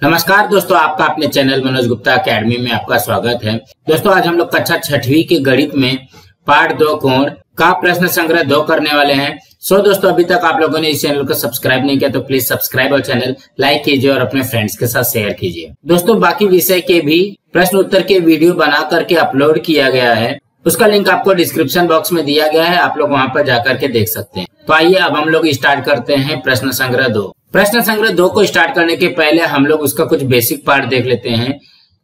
नमस्कार दोस्तों, आपका अपने चैनल मनोज गुप्ता एकेडमी में आपका स्वागत है। दोस्तों आज हम लोग कक्षा 6वीं के गणित में पार्ट 2 कोण का प्रश्न संग्रह 2 करने वाले हैं। दोस्तों अभी तक आप लोगों ने इस चैनल को सब्सक्राइब नहीं किया तो प्लीज सब्सक्राइब और चैनल लाइक कीजिए और अपने फ्रेंड्स के साथ शेयर कीजिए। दोस्तों बाकी विषय के भी प्रश्न उत्तर के वीडियो बना करके अपलोड किया गया है, उसका लिंक आपको डिस्क्रिप्शन बॉक्स में दिया गया है, आप लोग वहां पर जाकर के देख सकते हैं। तो आइए अब हम लोग स्टार्ट करते हैं प्रश्न संग्रह 2। प्रश्न संग्रह 2 को स्टार्ट करने के पहले हम लोग उसका कुछ बेसिक पार्ट देख लेते हैं।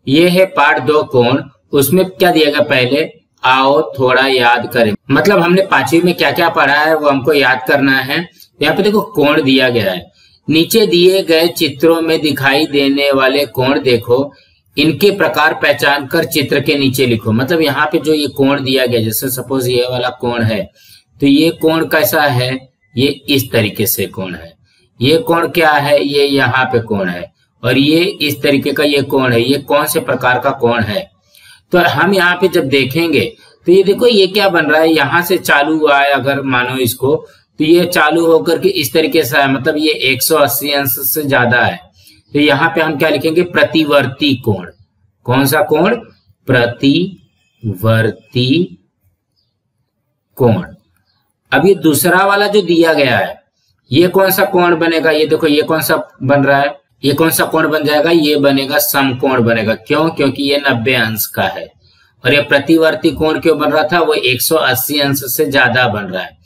ये है पार्ट 2 कोण। उसमें क्या दिया गया, पहले आओ थोड़ा याद करें। मतलब हमने 5वीं में क्या क्या पढ़ा है वो हमको याद करना है। यहाँ पे देखो कोण दिया गया है, नीचे दिए गए चित्रों में दिखाई देने वाले कोण देखो, इनके प्रकार पहचान कर चित्र के नीचे लिखो। मतलब यहाँ पे जो ये कोण दिया गया, जैसे सपोज ये वाला कोण है तो ये कोण कैसा है, ये इस तरीके से कोण है। ये कोण क्या है, ये यहाँ पे कोण है और ये इस तरीके का ये कोण है। ये कौन से प्रकार का कोण है, तो हम यहाँ पे जब देखेंगे तो ये देखो ये क्या बन रहा है, यहाँ से चालू हुआ है अगर मानो इसको, तो ये चालू होकर के इस तरीके से है, मतलब ये 180 अंश से ज्यादा है। तो यहाँ पे हम क्या लिखेंगे, प्रतिवर्ती कोण। कौन सा कोण, प्रतिवर्ती कोण। अब ये दूसरा वाला जो दिया गया है ये कौन सा कोण बनेगा, ये देखो ये कौन सा बन रहा है, ये कौन सा कोण बन जाएगा, ये बनेगा समकोण बनेगा। क्यों, क्योंकि ये 90 अंश का है। और ये प्रतिवर्ती कोण क्यों बन रहा था, वो 180 अंश से ज्यादा बन रहा है।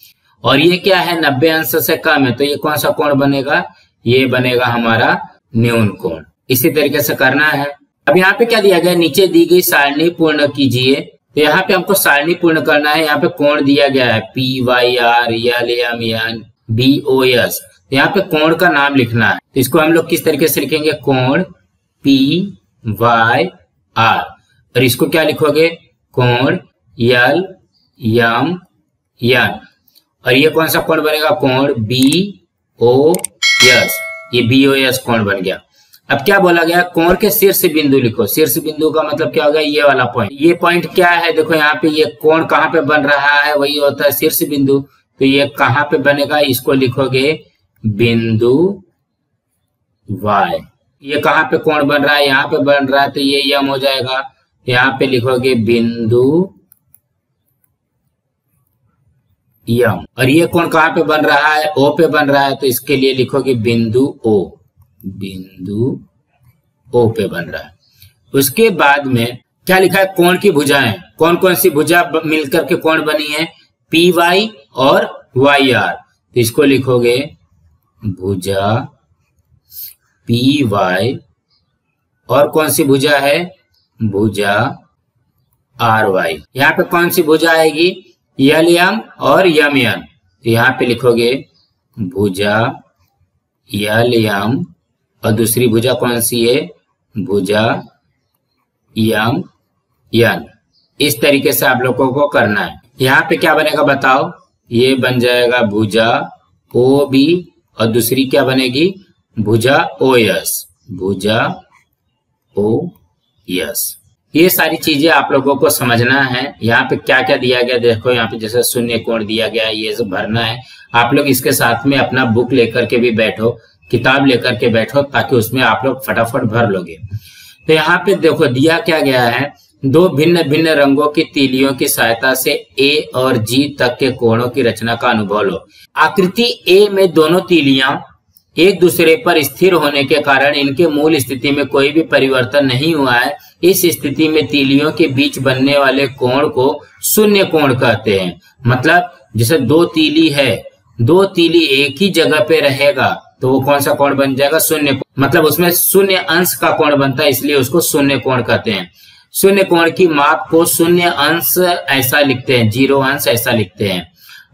और ये क्या है, 90 अंश से कम है, तो ये कौन सा कोण बनेगा, ये बनेगा हमारा न्यून कोण। इसी तरीके से करना है। अब यहाँ पे क्या दिया गया, नीचे दी गई सारणी पूर्ण कीजिए। तो यहाँ पे हमको सारणी पूर्ण करना है। यहाँ पे कोण दिया गया है PYR, LMN, BOS। यहाँ पे कोण का नाम लिखना है। तो इसको हम लोग किस तरीके से लिखेंगे, कोण PYR। और इसको क्या लिखोगे, कोण LMN। और ये कौन सा कोण बनेगा, कोण BOS। ये BOS कोण बन गया। अब क्या बोला गया, कोण के शीर्ष बिंदु लिखो। शीर्ष बिंदु का मतलब क्या हो गया, ये वाला पॉइंट। ये पॉइंट क्या है, देखो यहाँ पे ये कोण कहाँ पे बन रहा है, वही होता है शीर्ष बिंदु। तो ये कहाँ पे बनेगा, इसको लिखोगे बिंदु Y। ये कहाँ पे कोण बन रहा है, यहाँ पे बन रहा है, तो ये यम हो जाएगा। यहाँ पे लिखोगे बिंदु यम। और ये कोण कहाँ पे बन रहा है, O पे बन रहा है, तो इसके लिए लिखोगे बिंदु O। बिंदु O पे बन रहा है। उसके बाद में क्या लिखा है, कोण की भुजाएं। कौन कौन सी भुजा मिलकर के कोण बनी है, PY और YR। तो इसको लिखोगे भुजा PY और कौन सी भुजा है, भुजा RY। यहाँ पे कौन सी भुजा आएगी, LM और MN। तो यहाँ पे लिखोगे भुजा LM और दूसरी भुजा कौन सी है, भुजा MN। इस तरीके से आप लोगों को करना है। यहाँ पे क्या बनेगा बताओ, ये बन जाएगा भुजा OB और दूसरी क्या बनेगी, भुजा OS। भुजा OS। ये सारी चीजें आप लोगों को समझना है। यहाँ पे क्या क्या दिया गया देखो, यहाँ पे जैसे शून्य कोण दिया गया है, ये सब भरना है। आप लोग इसके साथ में अपना बुक लेकर के भी बैठो, किताब लेकर के बैठो, ताकि उसमें आप लोग फटाफट भर लोगे। तो यहाँ पे देखो दिया क्या गया है, 2 भिन्न भिन्न रंगों की तीलियों की सहायता से A और G तक के कोणों की रचना का अनुभव लो। आकृति A में दोनों तीलियां एक दूसरे पर स्थिर होने के कारण इनके मूल स्थिति में कोई भी परिवर्तन नहीं हुआ है। इस स्थिति में तीलियों के बीच बनने वाले कोण को शून्य कोण कहते हैं। मतलब जैसे 2 तीली है, 2 तीली एक ही जगह पे रहेगा तो वो कौन सा कोण बन जाएगा, शून्य कोण। मतलब उसमें शून्य अंश का कोण बनता है, इसलिए उसको शून्य कोण कहते हैं। शून्य कोण की माप को शून्य अंश ऐसा लिखते हैं, 0 अंश ऐसा लिखते हैं।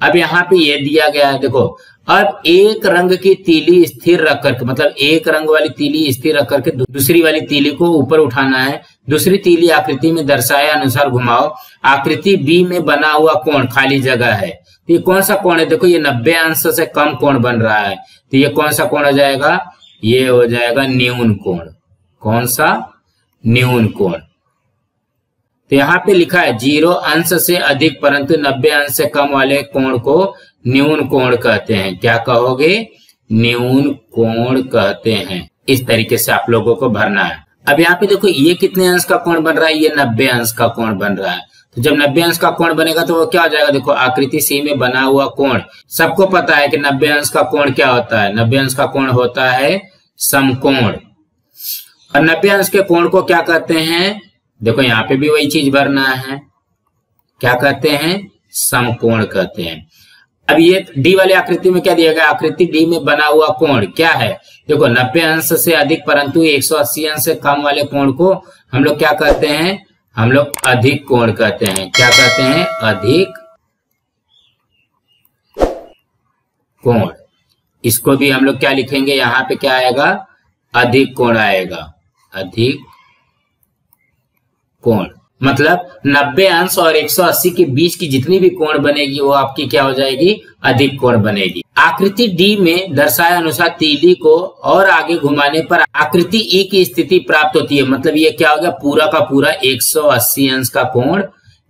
अब यहाँ पे ये दिया गया है, देखो अब एक रंग की तीली स्थिर रख करके, मतलब एक रंग वाली तीली स्थिर रख करके दूसरी वाली तीली को ऊपर उठाना है। दूसरी तीली आकृति में दर्शाए अनुसार घुमाओ। आकृति B में बना हुआ कोण खाली जगह है, तो ये कौन सा कोण है, देखो ये 90 अंश से कम कोण बन रहा है, तो ये कौन सा कोण हो जाएगा, ये हो जाएगा न्यून कोण। कौन सा, न्यून कोण। तो यहाँ पे लिखा है 0 अंश से अधिक परंतु 90 अंश से कम वाले कोण को न्यून कोण कहते हैं। क्या कहोगे? न्यून कोण कहते हैं। इस तरीके से आप लोगों को भरना है। अब यहाँ पे देखो ये कितने अंश का कोण बन रहा है? ये 90 अंश का कोण बन रहा है। तो जब 90 अंश का कोण बनेगा तो वो क्या हो जाएगा? देखो आकृति सी में बना हुआ कोण, सबको पता है कि 90 अंश का कोण क्या होता है? 90 अंश का कोण होता है समकोण। और 90 अंश के कोण को क्या कहते हैं? देखो यहाँ पे भी वही चीज भरना है। क्या कहते हैं? समकोण कहते हैं। अब ये डी वाली आकृति में क्या दिया गया? आकृति डी में बना हुआ कोण क्या है? देखो 90 अंश से अधिक परंतु 180 अंश से कम वाले कोण को हम लोग क्या कहते हैं? हम लोग अधिक कोण कहते हैं। क्या कहते हैं? अधिक कोण। इसको भी हम लोग क्या लिखेंगे? यहाँ पे क्या आएगा? अधिक कोण आएगा। अधिक कोण मतलब 90 अंश और 180 के बीच की जितनी भी कोण बनेगी वो आपकी क्या हो जाएगी? अधिक कोण बनेगी। आकृति डी में दर्शाए अनुसार तीली को और आगे घुमाने पर आकृति ई की स्थिति प्राप्त होती है। मतलब ये क्या हो गया? पूरा का पूरा 180 अंश का कोण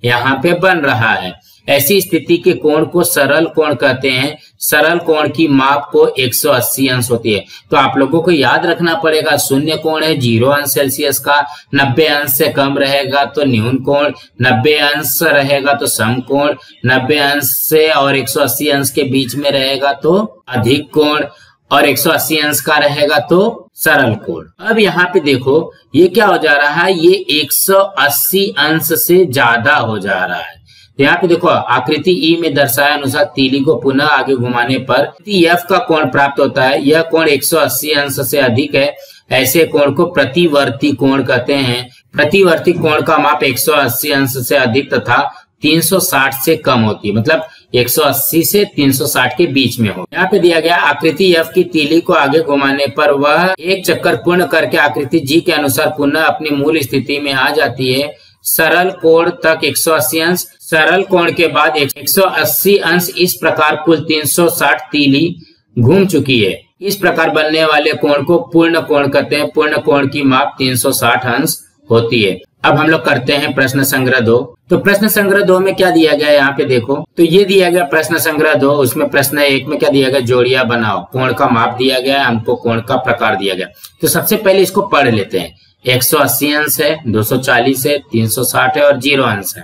यहाँ पे बन रहा है। ऐसी स्थिति के कोण को सरल कोण कहते हैं। सरल कोण की माप को 180 अंश होती है। तो आप लोगों को याद रखना पड़ेगा, शून्य कोण है 0 अंश सेल्सियस का, 90 अंश से कम रहेगा तो न्यून कोण, 90 अंश रहेगा तो समकोण, 90 अंश से और 180 अंश के बीच में रहेगा तो अधिक कोण, और 180 अंश का रहेगा तो सरल कोण। अब यहाँ पे देखो ये क्या हो जा रहा है? ये 180 अंश से ज्यादा हो जा रहा है। यहाँ पे देखो आकृति ई में दर्शाए अनुसार तीली को पुनः आगे घुमाने पर एफ का कोण प्राप्त होता है। यह कोण 180 अंश से अधिक है। ऐसे कोण को प्रतिवर्ती कोण कहते हैं। प्रतिवर्ती कोण का माप 180 अंश से अधिक तथा 360 से कम होती है। मतलब 180 से 360 के बीच में हो। यहाँ पे दिया गया आकृति एफ की तीली को आगे घुमाने पर वह एक चक्कर पूर्ण करके आकृति जी के अनुसार पुनः अपनी मूल स्थिति में आ जाती है। सरल कोण तक 180 अंश, सरल कोण के बाद 180 अंश, इस प्रकार कुल 360 तीली घूम चुकी है। इस प्रकार बनने वाले कोण को पूर्ण कोण कहते हैं। पूर्ण कोण की माप 360 अंश होती है। अब हम लोग करते हैं प्रश्न संग्रह 2। तो प्रश्न संग्रह 2 में क्या दिया गया? यहाँ पे देखो तो ये दिया गया प्रश्न संग्रह 2। उसमें प्रश्न 1 में क्या दिया गया? जोड़ियां बनाओ। कोण का माप दिया गया है, हमको कोण का प्रकार दिया गया। तो सबसे पहले इसको पढ़ लेते हैं। 180 अंश है, 240 है, 360 है और 0 अंश है।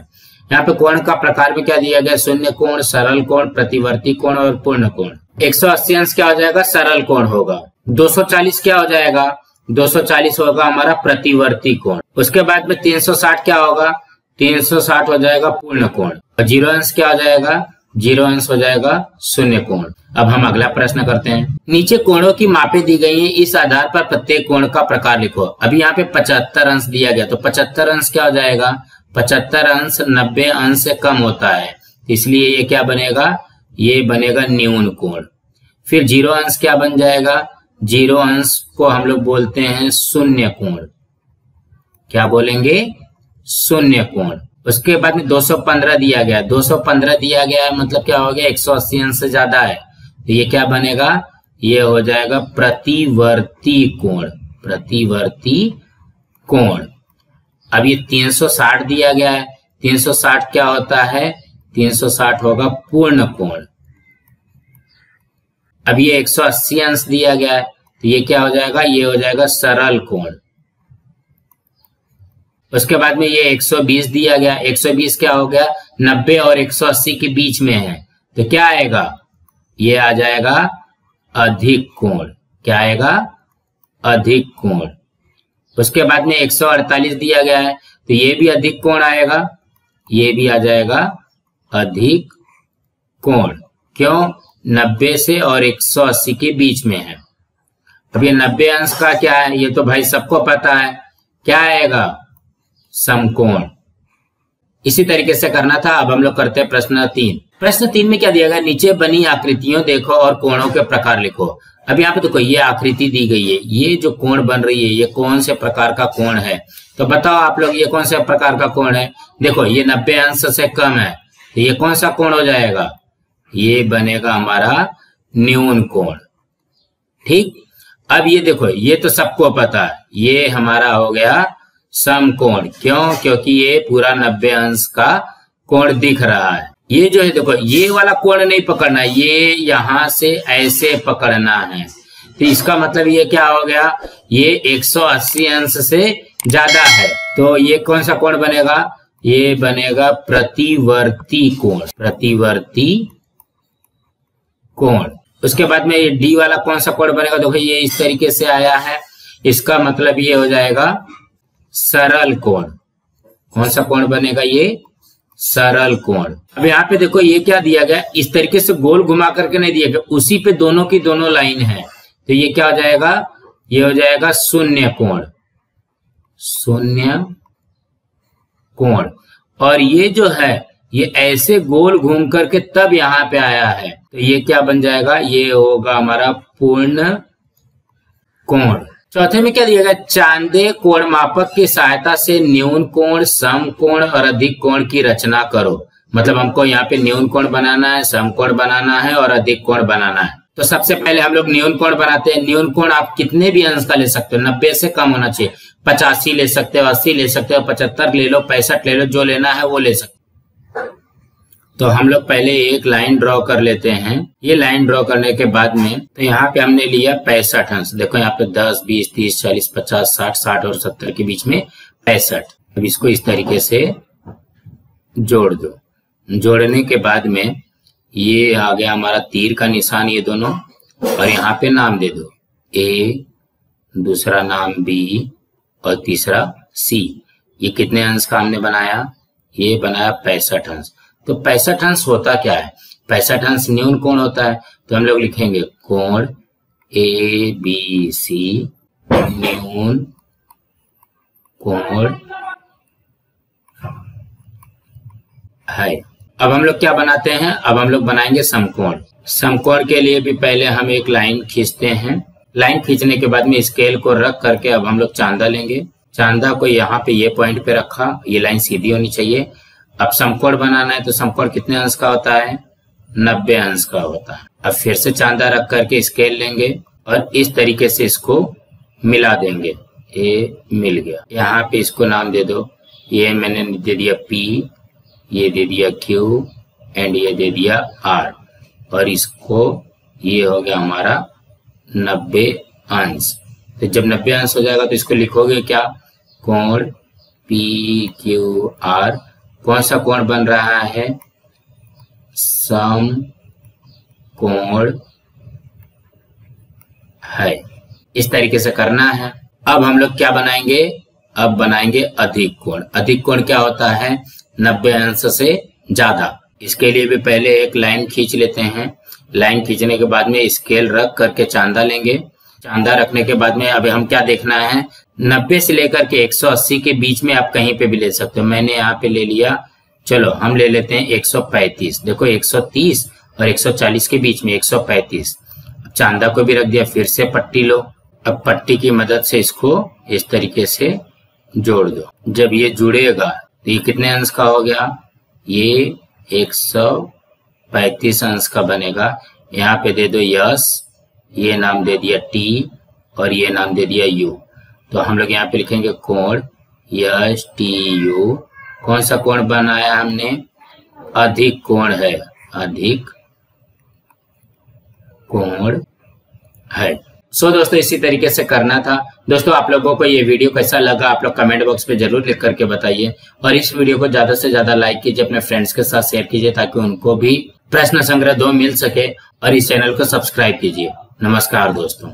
यहाँ पे कोण का प्रकार में क्या दिया गया? शून्य कोण, सरल कोण, प्रतिवर्ती कोण और पूर्ण कोण। 180 अंश क्या हो जाएगा? सरल कोण होगा। 240 क्या हो जाएगा? 240 होगा हमारा प्रतिवर्ती कोण। उसके बाद में 360 क्या होगा? 360 हो जाएगा पूर्ण कोण। और 0 अंश क्या हो जाएगा? 0 अंश हो जाएगा शून्य कोण। अब हम अगला प्रश्न करते हैं। नीचे कोणों की मापें दी गई हैं, इस आधार पर प्रत्येक कोण का प्रकार लिखो। अभी यहाँ पे 75 अंश दिया गया, तो 75 अंश क्या हो जाएगा? 75 अंश 90 अंश से कम होता है, इसलिए ये क्या बनेगा? ये बनेगा न्यून कोण। फिर 0 अंश क्या बन जाएगा? 0 अंश को हम लोग बोलते हैं शून्य कोण। क्या बोलेंगे? शून्य कोण। उसके बाद में 215 दिया गया, 215 दिया गया है मतलब क्या हो गया? 180 अंश से ज्यादा है, तो ये क्या बनेगा? ये हो जाएगा प्रतिवर्ती कोण। प्रतिवर्ती कोण। अब ये 360 दिया गया है, 360 क्या होता है? 360 होगा पूर्ण कोण। अब ये 180 अंश दिया गया है, तो ये क्या हो जाएगा? ये हो जाएगा सरल कोण। उसके बाद में ये 120 दिया गया, 120 क्या हो गया? 90 और 180 के बीच में है, तो क्या आएगा? ये आ जाएगा अधिक कोण। क्या आएगा? अधिक कोण। उसके बाद में 148 दिया गया है, तो ये भी अधिक कोण आएगा, ये भी आ जाएगा अधिक कोण। क्यों? 90 से और 180 के बीच में है। अब ये 90 अंश का क्या है? ये तो भाई सबको पता है, क्या आएगा? समकोण। इसी तरीके से करना था। अब हम लोग करते हैं प्रश्न 3। प्रश्न 3 में क्या दिया गया? नीचे बनी आकृतियों देखो और कोणों के प्रकार लिखो। अब यहाँ पे देखो ये आकृति दी गई है, ये जो कोण बन रही है ये कौन से प्रकार का कोण है? तो बताओ आप लोग, ये कौन से प्रकार का कोण है? देखो ये 90 अंश से कम है, तो ये कौन सा कोण हो जाएगा? ये बनेगा हमारा न्यून कोण। ठीक। अब ये देखो, ये तो सबको पता है, ये हमारा हो गया समकोण। क्यों? क्योंकि ये पूरा 90 अंश का कोण दिख रहा है। ये जो है देखो, ये वाला कोण नहीं पकड़ना, ये यहां से ऐसे पकड़ना है। तो इसका मतलब ये क्या हो गया, ये 180 अंश से ज्यादा है। तो ये कौन सा कोण बनेगा, ये बनेगा प्रतिवर्ती कोण, प्रतिवर्ती कोण। उसके बाद में ये डी वाला कौन सा कोण बनेगा, देखो ये इस तरीके से आया है, इसका मतलब ये हो जाएगा सरल कोण। कौन सा कोण बनेगा, ये सरल कोण। अब यहाँ पे देखो ये क्या दिया गया, इस तरीके से गोल घुमा करके नहीं दिया गया, उसी पे दोनों की दोनों लाइन है। तो ये क्या हो जाएगा, ये हो जाएगा शून्य कोण, शून्य कोण। और ये जो है ये ऐसे गोल घूम करके तब यहाँ पे आया है, तो ये क्या बन जाएगा, ये होगा हमारा पूर्ण कोण। चौथे में क्या दिया गया, चांदे कोण मापक की सहायता से न्यून कोण, सम कोण और अधिक कोण की रचना करो। मतलब हमको यहाँ पे न्यून कोण बनाना है, सम कोण बनाना है और अधिक कोण बनाना है। तो सबसे पहले हम लोग न्यून कोण बनाते हैं। न्यून कोण आप कितने भी अंश का ले सकते हो, 90 से कम होना चाहिए, 85 ले सकते हो, 80 ले सकते हो, 75 ले लो, 65 ले लो, जो लेना है वो ले सकते हो। तो हम लोग पहले एक लाइन ड्रॉ कर लेते हैं। ये लाइन ड्रॉ करने के बाद में तो यहाँ पे हमने लिया 65 अंश। देखो यहाँ पे 10, 20, 30, 40, 50, 60, 60 और 70 के बीच में 65। अब इसको इस तरीके से जोड़ दो। जोड़ने के बाद में ये आ गया हमारा तीर का निशान, ये दोनों, और यहाँ पे नाम दे दो ए, दूसरा नाम बी और तीसरा सी। ये कितने अंश का हमने बनाया, ये बनाया 65 अंश। तो 65 अंश होता क्या है, 65 अंश न्यून कोण होता है। तो हम लोग लिखेंगे कोण ए बी सी न्यून कोण है। अब हम लोग क्या बनाते हैं, अब हम लोग बनाएंगे समकोण। समकोण के लिए भी पहले हम एक लाइन खींचते हैं। लाइन खींचने के बाद में स्केल को रख करके अब हम लोग चांदा लेंगे। चांदा को यहाँ पे ये पॉइंट पे रखा, ये लाइन सीधी होनी चाहिए। अब समकोण बनाना है, तो समकोण कितने अंश का होता है, 90 अंश का होता है। अब फिर से चांदा रख करके स्केल लेंगे और इस तरीके से इसको मिला देंगे। ये मिल गया। यहाँ पे इसको नाम दे दो, ये मैंने दे दिया P, ये दे दिया Q एंड ये दे दिया R, और इसको ये हो गया हमारा 90 अंश। तो जब 90 अंश हो जाएगा तो इसको लिखोगे क्या, कोण PQR। कौन सा कोण बन रहा है, सम कोण है। इस तरीके से करना है। अब हम लोग क्या बनाएंगे, अब बनाएंगे अधिक कोण। अधिक कोण क्या होता है, 90 अंश से ज्यादा। इसके लिए भी पहले एक लाइन खींच लेते हैं। लाइन खींचने के बाद में स्केल रख करके चांदा लेंगे। चांदा रखने के बाद में अब हम क्या देखना है, 90 से लेकर के 180 के बीच में आप कहीं पे भी ले सकते हो। मैंने यहाँ पे ले लिया, चलो हम ले लेते हैं 135। देखो 130 और 140 के बीच में 135। चांदा को भी रख दिया, फिर से पट्टी लो। अब पट्टी की मदद से इसको इस तरीके से जोड़ दो। जब ये जुड़ेगा तो ये कितने अंश का हो गया, ये 135 अंश का बनेगा। यहाँ पे दे दो यस, ये नाम दे दिया टी और ये नाम दे दिया यू। तो हम लोग यहाँ पे लिखेंगे कोण यस टी यू। कौन सा कोण बनाया हमने, अधिक कोण है, अधिक कोण है। सो दोस्तों इसी तरीके से करना था। दोस्तों आप लोगों को ये वीडियो कैसा लगा आप लोग कमेंट बॉक्स में जरूर लिख करके बताइए, और इस वीडियो को ज्यादा से ज्यादा लाइक कीजिए, अपने फ्रेंड्स के साथ शेयर कीजिए ताकि उनको भी प्रश्न संग्रह 2 मिल सके, और इस चैनल को सब्सक्राइब कीजिए। नमस्कार दोस्तों।